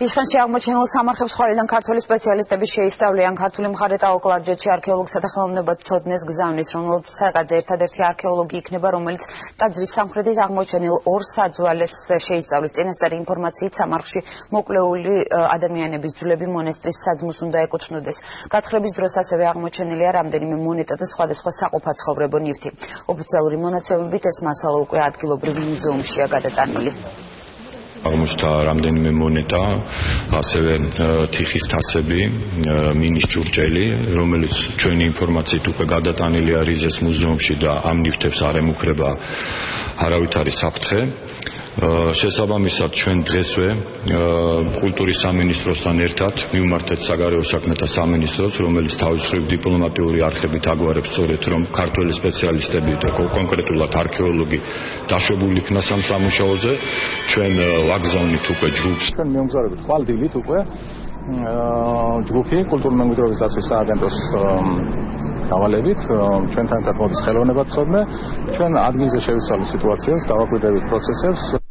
ისხენში აღმოჩენილ სამარხებს ხვალიდან ქართველი სპეციალისტები შეისწავლიან. ქართული მხარე ტაო-კლარჯეთში არქეოლოგსა და ხელოვნებაცოდნეს გზავნის, რომელიც საკაძე ერთადერთი არქეოლოგი იქნება, რომელიც ტაძრის სამხრეთით აღმოჩენილ ორ საძვალეს შეისწავლის. წინასწარი ინფორმაციით სამარხში მოკლეული ადამიანების ძვლები მონასტრის საძმოს უნდა ეკუთვნოდეს. გათხრების დროს ასევე აღმოჩენილია რამდენიმე მონეტა და სხვადასხვა საყოფაცხოვრებო ნივთი. ოფიციალური მონაცემებით ეს მასალა უკვე ადგილობრივ მუზეუმშია გადატანილი. აღმოჩნდა რამდენიმე მონეტა, ასევე თიხის თასები, მინის ჭურჭელი, რომელიც ჩვენი ინფორმაციით უკვე გადატანილია რიზეს მუზეუმში და ამ ნივთებს არ ემუქრება არავითარი საფრთხე. შესაბამისად ჩვენ დღესვე კულტურის სამინისტროსთან ერთად მივმართეთ საგარეო საქმეთა სამინისტროს, რომელიც თავის მხრივ დიპლომატიური არხებით აგვარებს სწორედ რომ ქართველი სპეციალისტები და კონკრეტულად არქეოლოგი დაშვებული იქნას ამ სამუშაოზე. ჩვენ ვაგზავნით უკვე ჯგუფს. ჩვენ მივმგზავრებით ხვალდილით უკვე ჯგუფი კულტურული მემკვიდრეობის დაცვის სააგენტოს დავალებით, ჩვენთან ერთად მოდის ხელოვნებაცოდნე, ჩვენ ადგილზე შევისწავლეთ სიტუაციას, დავაკვირდებით პროცესებს.